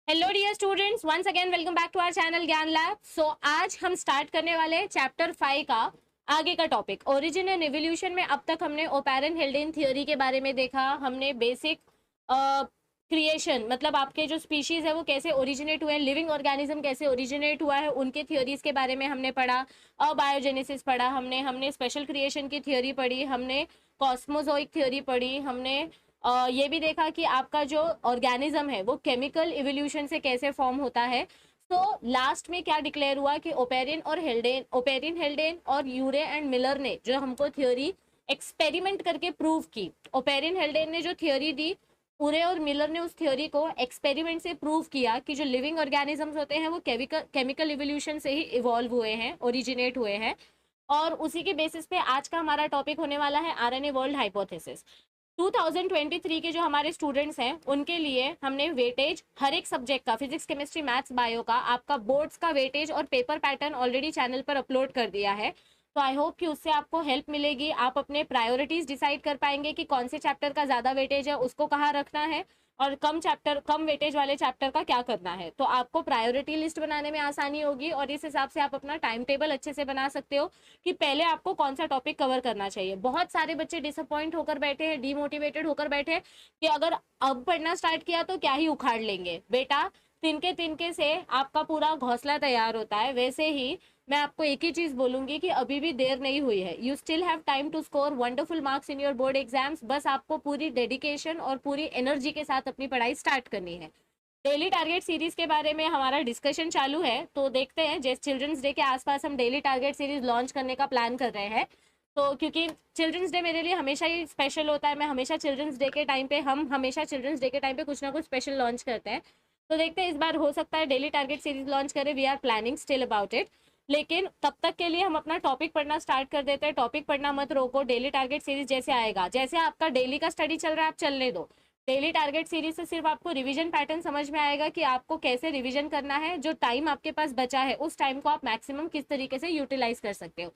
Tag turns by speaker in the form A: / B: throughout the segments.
A: Hello dear students, once again welcome back to our channel Gyan Lab. So आज हम start करने वाले हैं चैप्टर 5 का आगे का टॉपिक ओरिजिन एंड एवोल्यूशन में। अब तक हमने ओपेरन हेल्डेन थ्योरी के बारे में देखा, हमने बेसिक क्रिएशन मतलब आपके जो स्पीशीज है वो कैसे ओरिजिनेट हुए हैं, लिविंग ऑर्गेनिज्म कैसे ओरिजिनेट हुआ है उनके थ्योरीज के बारे में हमने पढ़ा। बायोजेनेसिस पढ़ा, हमने स्पेशल क्रिएशन की थ्योरी पढ़ी, हमने कॉस्मोजोइक थ्योरी पढ़ी, हमने ये भी देखा कि आपका जो ऑर्गेनिज्म है वो केमिकल इवोल्यूशन से कैसे फॉर्म होता है। तो लास्ट में क्या डिक्लेयर हुआ कि ओपेरिन हेल्डेन और यूरे एंड मिलर ने जो हमको थ्योरी एक्सपेरिमेंट करके प्रूव की। ओपेरिन हेल्डेन ने जो थ्योरी दी, उरे और मिलर ने उस थ्योरी को एक्सपेरिमेंट से प्रूव किया कि जो लिविंग ऑर्गेनिजम्स होते हैं वो केमिकल इवोल्यूशन से ही इवॉल्व हुए हैं, ओरिजिनेट हुए हैं। और उसी के बेसिस पे आज का हमारा टॉपिक होने वाला है आरएनए वर्ल्ड हाइपोथेसिस। 2023 के जो हमारे स्टूडेंट्स हैं उनके लिए हमने वेटेज हर एक सब्जेक्ट का, फिजिक्स केमिस्ट्री मैथ्स बायो का, आपका बोर्ड्स का वेटेज और पेपर पैटर्न ऑलरेडी चैनल पर अपलोड कर दिया है। तो आई होप कि उससे आपको हेल्प मिलेगी, आप अपने प्रायोरिटीज डिसाइड कर पाएंगे कि कौन से चैप्टर का ज्यादा वेटेज है उसको कहाँ रखना है और कम वेटेज वाले चैप्टर का क्या करना है। तो आपको प्रायोरिटी लिस्ट बनाने में आसानी होगी और इस हिसाब से आप अपना टाइम टेबल अच्छे से बना सकते हो कि पहले आपको कौन सा टॉपिक कवर करना चाहिए। बहुत सारे बच्चे डिसअपॉइंट होकर बैठे हैं, डीमोटिवेटेड होकर बैठे हैं कि अगर अब पढ़ना स्टार्ट किया तो क्या ही उखाड़ लेंगे। बेटा, तिनके तिनके से आपका पूरा घोंसला तैयार होता है। वैसे ही मैं आपको एक ही चीज बोलूंगी कि अभी भी देर नहीं हुई है। You still have time to score wonderful marks in your board exams. बस आपको पूरी डेडिकेशन और पूरी एनर्जी के साथ अपनी पढ़ाई स्टार्ट करनी है। डेली टारगेट सीरीज के बारे में हमारा डिस्कशन चालू है, तो देखते हैं। जैसे चिल्ड्रंस डे के आसपास हम डेली टारगेट सीरीज लॉन्च करने का प्लान कर रहे हैं। तो क्योंकि चिल्ड्रंस डे मेरे लिए हमेशा ही स्पेशल होता है, मैं हमेशा चिल्ड्रंस डे के टाइम पे चिल्ड्रंस डे के टाइम पे कुछ ना कुछ स्पेशल लॉन्च करते हैं। तो देखते हैं, इस बार हो सकता है डेली टारगेट सीरीज लॉन्च करें। We are planning still about it. लेकिन तब तक के लिए हम अपना टॉपिक पढ़ना स्टार्ट कर देते हैं। टॉपिक पढ़ना मत रोको, डेली टारगेट सीरीज जैसे आएगा, जैसे आपका डेली का स्टडी चल रहा है आप चलने दो। डेली टारगेट सीरीज से सिर्फ आपको रिवीजन पैटर्न समझ में आएगा कि आपको कैसे रिवीजन करना है। जो टाइम आपके पास बचा है उस टाइम को आप मैक्सिमम किस तरीके से यूटिलाइज कर सकते हो।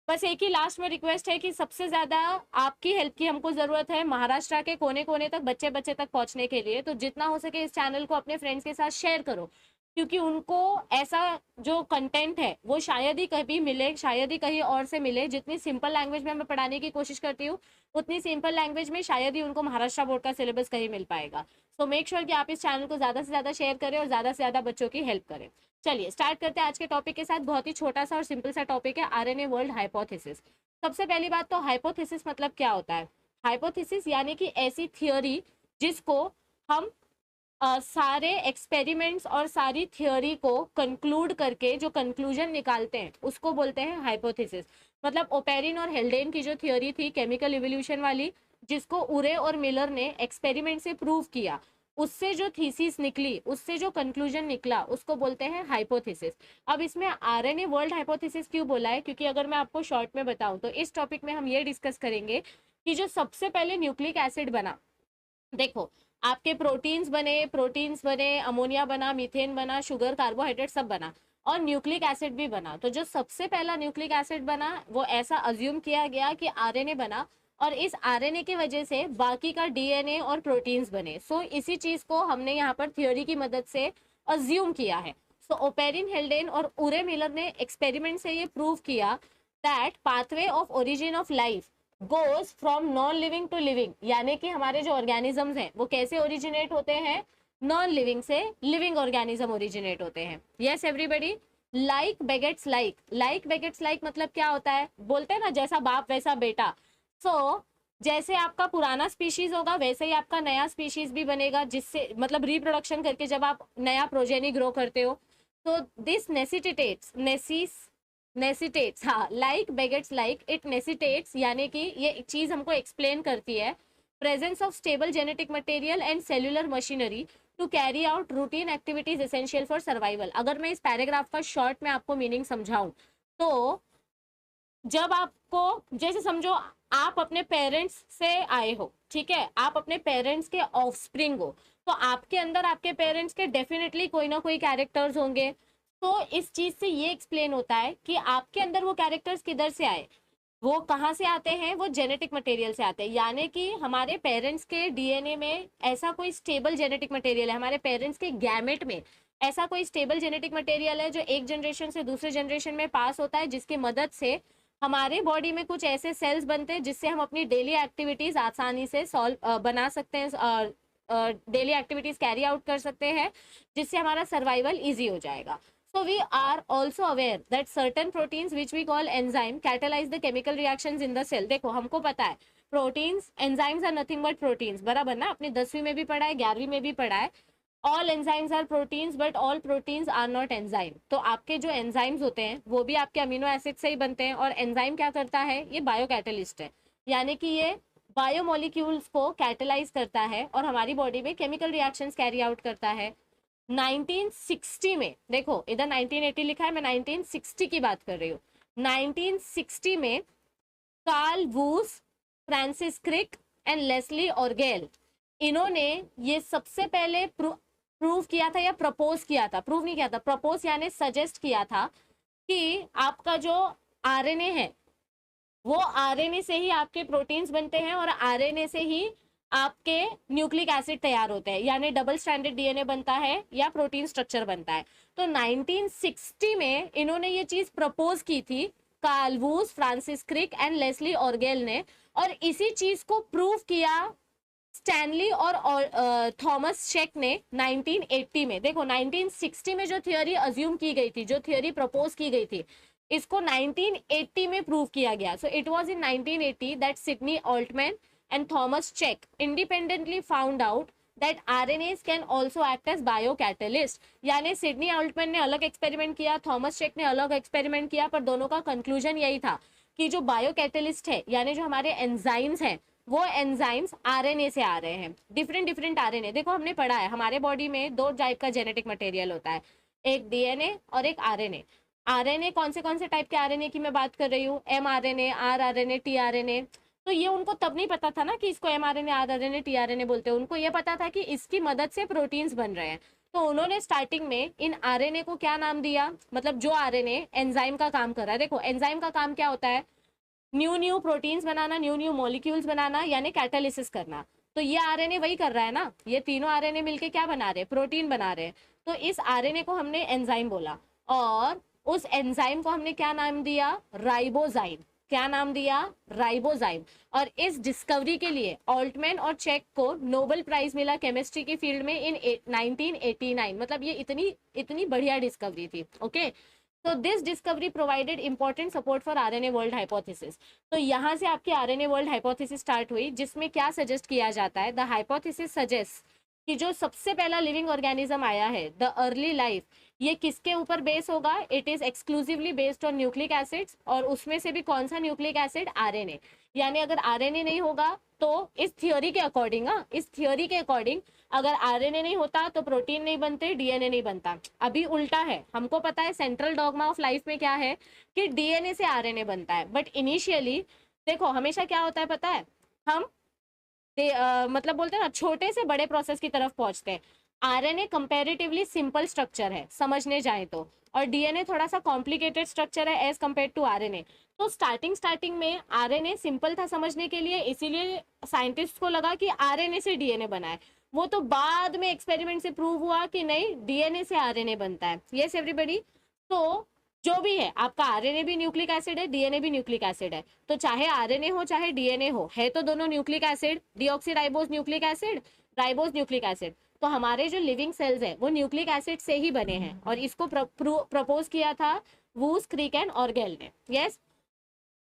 A: बस एक ही लास्ट में रिक्वेस्ट है कि सबसे ज्यादा आपकी हेल्प की हमको जरूरत है महाराष्ट्र के कोने कोने तक, बच्चे बच्चे तक पहुंचने के लिए। तो जितना हो सके इस चैनल को अपने फ्रेंड्स के साथ शेयर करो, क्योंकि उनको ऐसा जो कंटेंट है वो शायद ही कभी मिले, शायद ही कहीं और से मिले। जितनी सिंपल लैंग्वेज में मैं पढ़ाने की कोशिश करती हूँ उतनी सिंपल लैंग्वेज में शायद ही उनको महाराष्ट्र बोर्ड का सिलेबस कहीं मिल पाएगा। सो मेक श्योर कि आप इस चैनल को ज्यादा से ज्यादा शेयर करें और ज्यादा से ज्यादा बच्चों की हेल्प करें। चलिए स्टार्ट करते हैं आज के टॉपिक के साथ। बहुत ही छोटा सा और सिंपल सा टॉपिक है, आरएनए वर्ल्ड हाइपोथेसिस। सबसे पहली बात तो हाइपोथेसिस मतलब क्या होता है। हाइपोथेसिस यानी कि ऐसी थियोरी जिसको हम सारे एक्सपेरिमेंट्स और सारी थ्योरी को कंक्लूड करके जो कंक्लूजन निकालते हैं उसको बोलते हैं हाइपोथेसिस। मतलब ओपेरिन और हेल्डेन की जो थ्योरी थी केमिकल इवोल्यूशन वाली, जिसको उरे और मिलर ने एक्सपेरिमेंट से प्रूव किया, उससे जो थीसिस निकली, उससे जो कंक्लूजन निकला उसको बोलते हैं हाइपोथेसिस। अब इसमें आरएनए वर्ल्ड हाइपोथेसिस क्यों बोला है, क्योंकि अगर मैं आपको शॉर्ट में बताऊं तो इस टॉपिक में हम ये डिस्कस करेंगे कि जो सबसे पहले न्यूक्लिक एसिड बना, देखो आपके प्रोटीन्स बने, अमोनिया बना, मीथेन बना, शुगर, कार्बोहाइड्रेट सब बना और न्यूक्लिक एसिड भी बना। तो जो सबसे पहला न्यूक्लिक एसिड बना वो ऐसा अज्यूम किया गया कि आरएनए बना और इस आरएनए की वजह से बाकी का डीएनए और प्रोटीन्स बने। सो इसी चीज को हमने यहाँ पर थ्योरी की मदद से अज्यूम किया है। सो ओपेरिन हेल्डेन और उरे मिलर ने एक्सपेरिमेंट से ये प्रूव किया that pathway of origin of life goes from non living to living. यानी कि हमारे जो ऑर्गेनिजम्स हैं वो कैसे ओरिजिनेट होते हैं, नॉन लिविंग से लिविंग ऑर्गेनिज्म ओरिजिनेट होते हैं। Yes everybody, like begets like. Like begets like मतलब क्या होता है, बोलते हैं ना जैसा बाप वैसा बेटा। सो जैसे आपका पुराना स्पीशीज होगा वैसे ही आपका नया स्पीशीज भी बनेगा, जिससे मतलब रिप्रोडक्शन करके जब आप नया प्रोजेनी ग्रो करते हो तो दिस नेसिटेट्स, हाँ, like begets like, it necessitates यानी कि ये चीज हमको एक्सप्लेन करती है presence of stable genetic material and cellular machinery to carry out routine activities essential for survival. अगर मैं इस पैराग्राफ का शॉर्ट में आपको मीनिंग समझाऊं तो जब आपको, जैसे समझो आप अपने पेरेंट्स से आए हो, ठीक है, आप अपने पेरेंट्स के ऑफस्प्रिंग हो, तो आपके अंदर आपके पेरेंट्स के डेफिनेटली कोई ना कोई कैरेक्टर्स होंगे। तो इस चीज से ये एक्सप्लेन होता है कि आपके अंदर वो कैरेक्टर्स किधर से आए। वो कहाँ से आते हैं, वो जेनेटिक मटेरियल से आते हैं, यानी कि हमारे पेरेंट्स के डीएनए में ऐसा कोई स्टेबल जेनेटिक मटेरियल है, हमारे पेरेंट्स के गैमेट में ऐसा कोई स्टेबल जेनेटिक मटेरियल है जो एक जनरेशन से दूसरे जनरेशन में पास होता है, जिसकी मदद से हमारे बॉडी में कुछ ऐसे सेल्स बनते हैं जिससे हम अपनी डेली एक्टिविटीज आसानी से सॉल्व बना सकते हैं, डेली एक्टिविटीज कैरी आउट कर सकते हैं, जिससे हमारा सर्वाइवल इजी हो जाएगा. So we are also aware that certain proteins which we call enzyme catalyze the chemical reactions in the cell. देखो हमको पता है proteins, enzymes are nothing but proteins, बराबर ना, अपने 10वीं में भी पढ़ा है, 11वीं में भी पढ़ा है. All enzymes are proteins but all proteins are not enzyme. तो आपके जो एंजाइम्स होते हैं वो भी आपके अमीनो एसिड से ही बनते हैं. और एंजाइम क्या करता है, ये बायो कैटलिस्ट है, यानी कि ये बायोमोलिक्यूल्स को कैटलाइज करता है और हमारी बॉडी में केमिकल रिएक्शंस कैरी आउट करता है. 1960 में, देखो इधर 1980 लिखा है, मैं 1960 की बात कर रही हूँ. 1960 में Carl Woese, Francis Crick and Leslie Orgel, इन्होंने ये सबसे पहले प्रूव किया था या प्रपोज किया था, प्रूव नहीं किया था, प्रपोज यानी सजेस्ट किया था कि आपका जो आरएनए है वो आरएनए से ही आपके प्रोटीन्स बनते हैं और आरएनए से ही आपके न्यूक्लिक एसिड तैयार होते हैं, यानी डबल स्ट्रैंडेड डीएनए बनता है या प्रोटीन स्ट्रक्चर बनता है. तो 1960 में इन्होंने ये चीज प्रपोज की थी, Carl Woese, Francis Crick and Leslie Orgel ने, और इसी चीज को प्रूव किया स्टैनली और थॉमस शेक ने 1980 में. देखो 1960 में जो थियोरी अज्यूम की गई थी, जो थियोरी प्रपोज की गई थी, इसको 1980 में प्रूव किया गया. So it was in 1980 that Sydney Altman and Thomas Cech independently found out that RNAs can also act as biocatalyst. यानी सिडनी ऑल्टमैन ने अलग एक्सपेरिमेंट किया, थॉमस चेक ने अलग एक्सपेरिमेंट किया, पर दोनों का कंक्लूजन यही था कि जो बायोकैटलिस्ट है, यानी जो हमारे एंजाइम्स हैं, वो एंजाइम्स आरएनए से आ रहे हैं. डिफरेंट डिफरेंट आरएनए, देखो हमने पढ़ा है हमारे बॉडी में 2 टाइप का जेनेटिक मटेरियल होता है, एक डीएनए और एक आरएनए. आरएनए कौन से टाइप के आरएनए की मैं बात कर रही हूँ, एमआरएनए, आरआरएनए, टीआरएनए. तो ये उनको तब नहीं पता था ना कि इसको एमआरएनए, आरआरएनए, टीआरएनए बोलते हैं, उनको ये पता था कि इसकी मदद से प्रोटीन्स बन रहे हैं. तो उन्होंने स्टार्टिंग में इन आरएनए को क्या नाम दिया, मतलब जो आरएनए एंजाइम का काम कर रहा है. देखो एंजाइम का काम क्या होता है, न्यू प्रोटीन्स बनाना, न्यू मॉलिक्यूल्स बनाना, यानी कैटालिसिस करना. तो ये आरएनए वही कर रहा है ना, ये तीनों आरएनए मिलके क्या बना रहे हैं, प्रोटीन बना रहे हैं. तो इस आरएनए को हमने एंजाइम बोला और उस एंजाइम को हमने क्या नाम दिया, राइबोजाइम. क्या नाम दिया, राइबोजाइम. और इस डिस्कवरी के लिए ऑल्टमैन और चेक को नोबेल प्राइज मिला केमिस्ट्री की फील्ड में इन 1989. मतलब ये इतनी बढ़िया डिस्कवरी थी. ओके, तो this discovery provided important support for RNA world hypothesis. तो यहाँ से आपकी आरएनए वर्ल्ड हाइपोथेसिस स्टार्ट हुई, जिसमें क्या सजेस्ट किया जाता है, द हाइपोथेसिस सजेस्ट कि जो सबसे पहला लिविंग ऑर्गेनिज्म आया है, द अर्ली लाइफ, ये किसके ऊपर बेस होगा, it is exclusively based on nucleic acids. और उसमें से भी कौन सा न्यूक्लिक एसिड, आरएनए. यानी अगर आरएनए नहीं होगा तो इस थियोरी के अकॉर्डिंग, इस थियोरी के अकॉर्डिंग अगर आरएनए नहीं होता तो प्रोटीन नहीं बनते, डीएनए नहीं बनता. अभी उल्टा है, हमको पता है सेंट्रल डॉगमा ऑफ लाइफ में क्या है कि डीएनए से आरएनए बनता है. बट इनिशियली देखो हमेशा क्या होता है पता है, हम मतलब बोलते हैं ना, छोटे से बड़े प्रोसेस की तरफ पहुंचते हैं. आरएनए कंपैरेटिवली सिंपल स्ट्रक्चर है समझने जाए तो, और डीएनए थोड़ा सा कॉम्प्लिकेटेड स्ट्रक्चर है एज कम्पेयर टू आरएनए. तो स्टार्टिंग में आरएनए सिंपल था समझने के लिए, इसीलिए साइंटिस्ट को लगा कि आरएनए से डीएनए बना है. वो तो बाद में एक्सपेरिमेंट से प्रूव हुआ कि नहीं, डीएनए से आरएनए बनता है. Yes everybody. तो जो भी है आपका आरएनए भी न्यूक्लिक एसिड है, डीएनए भी न्यूक्लिक एसिड है. तो चाहे आरएनए हो चाहे डीएनए हो, है तो दोनों nucleic acid. Deoxyribose nucleic acid, ribose nucleic acid. तो हमारे जो लिविंग सेल्स है वो न्यूक्लिक एसिड से ही बने हैं, और इसको प्रपोज किया था वूस, क्रिक एंड ऑर्गेल ने. Yes,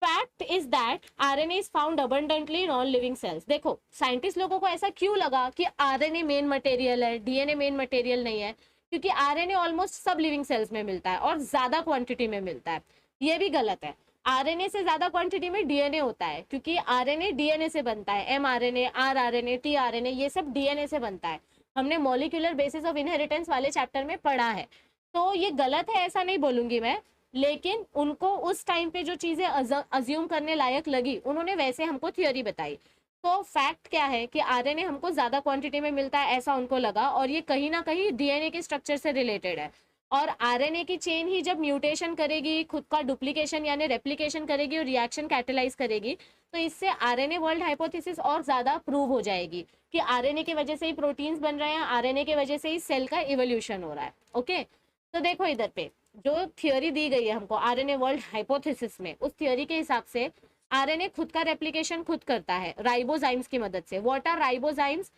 A: fact is that RNA is found abundantly in all living cells. देखो साइंटिस्ट लोगों को ऐसा क्यों लगा कि आरएनए मेन मटेरियल है, डीएनए मेन मटेरियल नहीं है, क्योंकि आरएनए ऑलमोस्ट सब लिविंग सेल्स में मिलता है और ज्यादा क्वांटिटी में मिलता है. ये भी गलत है, आरएनए से ज्यादा क्वांटिटी में डीएनए होता है, क्योंकि आरएनए डीएनए से बनता है. एमआरएनए, आरआरएनए, टीआरएनए, ये सब डीएनए से बनता है. हमने मॉलिक्यूलर बेसिस ऑफ इनहेरिटेंस वाले चैप्टर में पढ़ा है. तो ये गलत है ऐसा नहीं बोलूंगी मैं, लेकिन उनको उस टाइम पे जो चीजें अज्यूम करने लायक लगी उन्होंने वैसे हमको थ्योरी बताई. तो फैक्ट क्या है कि आरएनए हमको ज्यादा क्वांटिटी में मिलता है ऐसा उनको लगा, और ये कहीं ना कहीं डीएनए के स्ट्रक्चर से रिलेटेड है. और आरएनए की चेन ही जब म्यूटेशन करेगी, खुद का डुप्लीकेशन यानी रेप्लिकेशन करेगी और रिएक्शन कैटेलाइज करेगी, तो इससे आरएनए वर्ल्ड हाइपोथेसिस और ज्यादा प्रूव हो जाएगी कि आरएनए की वजह से ही प्रोटीन्स बन रहे हैं, आरएनए की वजह से ही सेल का इवोल्यूशन हो रहा है। ओके, तो देखो इधर पे जो थियोरी दी गई है हमको आरएनए वर्ल्ड हाइपोथेसिस में, उस थियोरी के हिसाब से आरएनए खुद का रेप्लिकेशन खुद करता है राइबोजाइम्स की मदद से। What are ribozymes?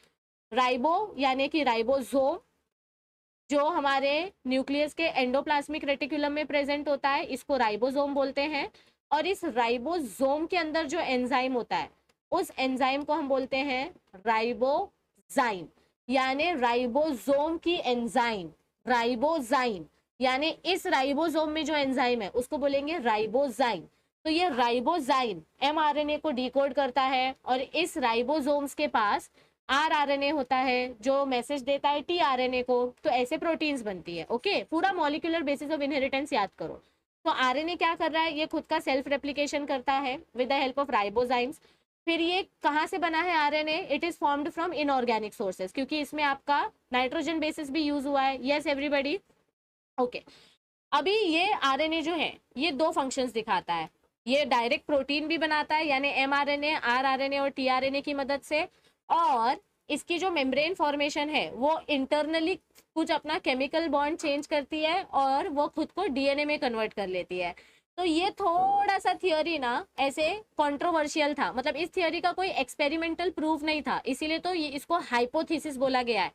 A: राइबो यानी कि राइबोसोम, जो हमारे न्यूक्लियस के एंडोप्लाज्मिक रेटिकुलम में प्रेजेंट होता है, इसको राइबोसोम बोलते हैं। और इस राइबोसोम के अंदर जो एंजाइम होता है, उस एंजाइम को हम बोलते हैं राइबोजाइम, यानी राइबोसोम की एंजाइम, राइबोजाइम, यानी इस राइबोसोम में जो एंजाइम है उसको बोलेंगे राइबोजाइम। तो ये राइबोजाइम एमआरएनए को डिकोड करता है, और इस राइबोसोम्स के पास आरआरएनए होता है जो मैसेज देता है टीआरएनए को। तो ऐसे प्रोटीन्स बनती है। ओके, पूरा मॉलिक्यूलर बेसिस ऑफ इनहेरिटेंस याद करो। तो आरएनए क्या कर रहा है? ये खुद का सेल्फ रेप्लिकेशन करता है with the help of ribozymes. फिर ये कहाँ से बना है RNA? It is formed from inorganic sources, क्योंकि इसमें आपका नाइट्रोजन बेसिस भी यूज हुआ है। Yes everybody? ओके, अभी ये आरएनए जो है ये दो फंक्शंस दिखाता है। ये डायरेक्ट प्रोटीन भी बनाता है, यानी एमआरएनए, आरआरएनए और टीआरएनए की मदद से। और इसकी जो मेम्ब्रेन फॉर्मेशन है वो इंटरनली कुछ अपना केमिकल बॉन्ड चेंज करती है और वो खुद को डीएनए में कन्वर्ट कर लेती है। तो ये थोड़ा सा थियोरी ना ऐसे कंट्रोवर्शियल था, मतलब इस थियोरी का कोई एक्सपेरिमेंटल प्रूफ नहीं था, इसीलिए तो ये इसको हाइपोथेसिस बोला गया है।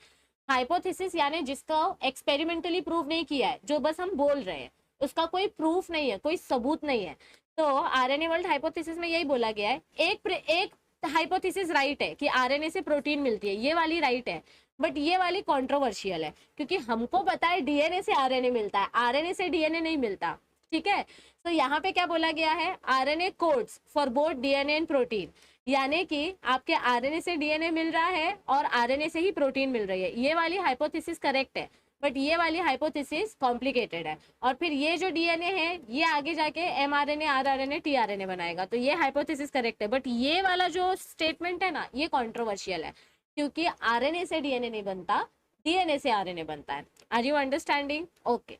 A: हाइपोथेसिस यानी जिसका एक्सपेरिमेंटली प्रूव नहीं किया है, जो बस हम बोल रहे हैं, उसका कोई प्रूफ नहीं है, कोई सबूत नहीं है। तो आरएनए वर्ल्ड हाइपोथेसिस में यही बोला गया है। एक हाइपोथेसिस राइट है कि आरएनए से प्रोटीन मिलती है, ये वाली राइट है, बट ये वाली कंट्रोवर्शियल है, क्योंकि हमको पता है डीएनए से आरएनए मिलता है, आरएनए से डीएनए नहीं मिलता। ठीक है, तो यहाँ पे क्या बोला गया है? RNA codes for both DNA and protein, यानी कि आपके आरएनए से डीएनए मिल रहा है और आरएनए से ही प्रोटीन मिल रही है। ये वाली हाइपोथेसिस करेक्ट है, बट ये वाली हाइपोथेसिस कॉम्प्लिकेटेड है। और फिर ये जो डीएनए है ये आगे जाके एमआरएनए, आरआरएनए, टीआरएनए बनाएगा। तो ये हाइपोथेसिस करेक्ट है, बट ये वाला जो स्टेटमेंट है ना, ये कंट्रोवर्शियल है, क्योंकि आरएनए से डीएनए नहीं बनता, डीएनए से आरएनए बनता है। Are you understanding? Okay.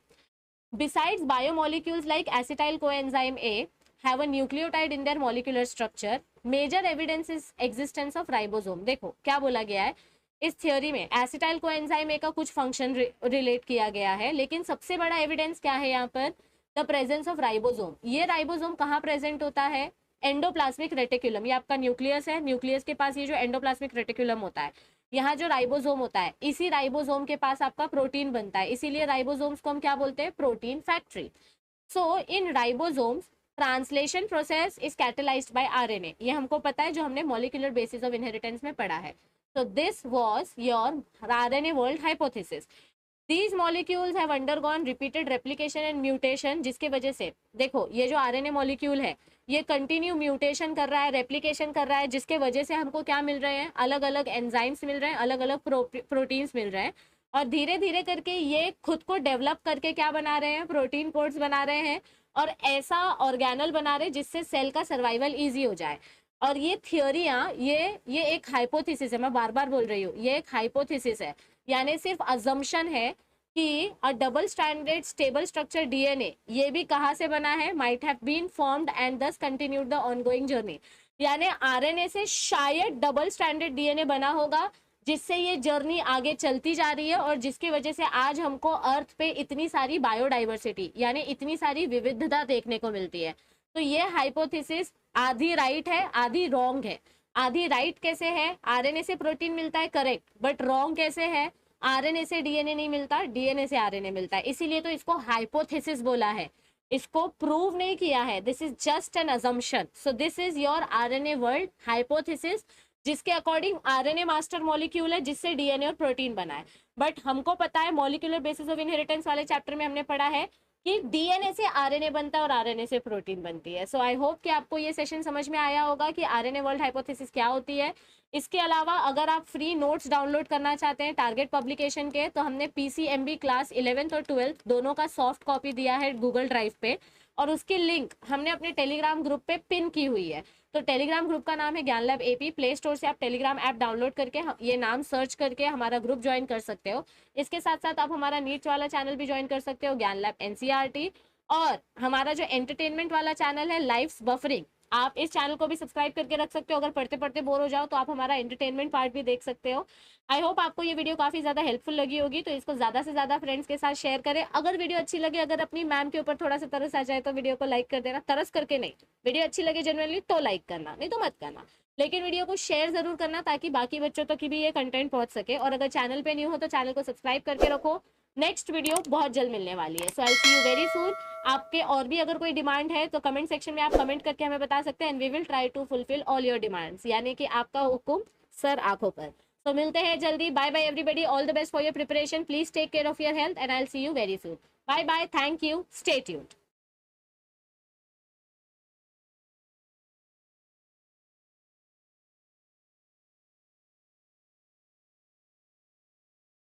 A: Besides biomolecules like acetyl coenzyme A have a nucleotide in their molecular structure, major evidence is existence of ribosome। देखो क्या बोला गया है इस थ्योरी में, एसिटाइल कोएंजाइम ए का कुछ फंक्शन रिलेट किया गया है, लेकिन सबसे बड़ा एविडेंस क्या है यहाँ पर? The presence of ribosome. ये राइबोसोम कहाँ प्रेजेंट होता है? Endoplasmic reticulum. ये आपका न्यूक्लियस है, न्यूक्लियस के पास ये जो एंडोप्लाज्मिक रेटिकुलम होता है, यहाँ जो राइबोसोम होता है, इसी राइबोसोम के पास आपका प्रोटीन बनता है, इसीलिए राइबोसोम्स को हम क्या बोलते हैं? Protein factory. So in ribosomes translation process is catalysed by RNA. ये हमको पता है, जो हमने मॉलिक्यूलर बेसिस ऑफ इनहेरिटेंस में पढ़ा है। So this was your RNA world hypothesis. These molecules have undergone repeated replication and mutation, जिसके वजह से देखो ये जो RNA मॉलिक्यूल है ये कंटिन्यू म्यूटेशन कर रहा है, रेप्लिकेशन कर रहा है, जिसके वजह से हमको क्या मिल रहे हैं? अलग अलग एंजाइम्स मिल रहे हैं, अलग अलग प्रोटीन्स मिल रहे हैं, और धीरे धीरे करके ये खुद को डेवलप करके क्या बना रहे हैं? प्रोटीन कोड्स बना रहे हैं, और ऐसा ऑर्गेनल बना रहे हैं जिससे सेल का सर्वाइवल ईजी हो जाए। और ये थियोरियाँ ये एक हाइपोथेसिस है, मैं बार बार बोल रही हूँ, ये एक हाइपोथेसिस है, यानी सिर्फ अजम्पशन है कि a double standard stable structure DNA ये भी कहाँ से बना है? Might have been formed and thus continued the ongoing journey. यानी आरएनए से शायद डबल स्टैंडर्ड डीएनए बना होगा, जिससे ये जर्नी आगे चलती जा रही है, और जिसकी वजह से आज हमको अर्थ पे इतनी सारी बायोडाइवर्सिटी यानी इतनी सारी विविधता देखने को मिलती है। तो ये हाइपोथेसिस आधी राइट है, आधी रॉन्ग है। आधी राइट कैसे है? आरएनए से प्रोटीन मिलता है, करेक्ट, बट रॉन्ग कैसे है? आरएनए से डीएनए नहीं मिलता, डीएनए से आरएनए मिलता है, इसीलिए तो इसको हाइपोथेसिस बोला है, इसको प्रूव नहीं किया है। This is just an assumption. So this is your RNA world hypothesis, जिसके अकॉर्डिंग आरएनए मास्टर मॉलिक्यूल है जिससे डीएनए और प्रोटीन बना है। बट हमको पता है मॉलिक्यूलर बेसिस ऑफ इनहेरिटेंस वाले चैप्टर में हमने पढ़ा है कि डीएनए से आरएनए बनता है और आरएनए से प्रोटीन बनती है। सो आई होप कि आपको ये सेशन समझ में आया होगा कि आरएनए वर्ल्ड हाइपोथेसिस क्या होती है। इसके अलावा अगर आप फ्री नोट्स डाउनलोड करना चाहते हैं टारगेट पब्लिकेशन के, तो हमने पीसीएमबी क्लास 11th और 12th दोनों का सॉफ्ट कॉपी दिया है गूगल ड्राइव पे। और उसकी लिंक हमने अपने टेलीग्राम ग्रुप पे पिन की हुई है। तो टेलीग्राम ग्रुप का नाम है ज्ञान लैब एपी। प्ले स्टोर से आप टेलीग्राम ऐप डाउनलोड करके ये नाम सर्च करके हमारा ग्रुप ज्वाइन कर सकते हो। इसके साथ साथ आप हमारा नीट वाला चैनल भी ज्वाइन कर सकते हो, ज्ञान लैब एनसीईआरटी। और हमारा जो एंटरटेनमेंट वाला चैनल है लाइफ्स बफरिंग, आप इस चैनल को भी सब्सक्राइब करके रख सकते हो। अगर पढ़ते पढ़ते बोर हो जाओ तो आप हमारा एंटरटेनमेंट पार्ट भी देख सकते हो। आई होप आपको ये वीडियो काफी ज्यादा हेल्पफुल लगी होगी, तो इसको ज्यादा से ज्यादा फ्रेंड्स के साथ शेयर करें। अगर वीडियो अच्छी लगे, अगर अपनी मैम के ऊपर थोड़ा सा तरस आ जाए तो वीडियो को लाइक कर देना, तरस करके नहीं, वीडियो अच्छी लगे जनरली तो लाइक करना, नहीं तो मत करना, लेकिन वीडियो को शेयर जरूर करना ताकि बाकी बच्चों तक भी ये कंटेंट पहुंच सके। और अगर चैनल पे न्यू हो तो चैनल को सब्सक्राइब करके रखो। नेक्स्ट वीडियो बहुत जल्द मिलने वाली है, सो आई सी यू वेरी सून। आपके और भी अगर कोई डिमांड है तो कमेंट सेक्शन में आप कमेंट करके हमें बता सकते हैं, and we will try to fulfil all your demands, यानी कि आपका हुक्म सर आंखों पर। तो मिलते हैं जल्दी। Bye bye everybody, all the best for your preparation, please take care of your health and I will see you very soon. Bye bye, thank you, stay tuned.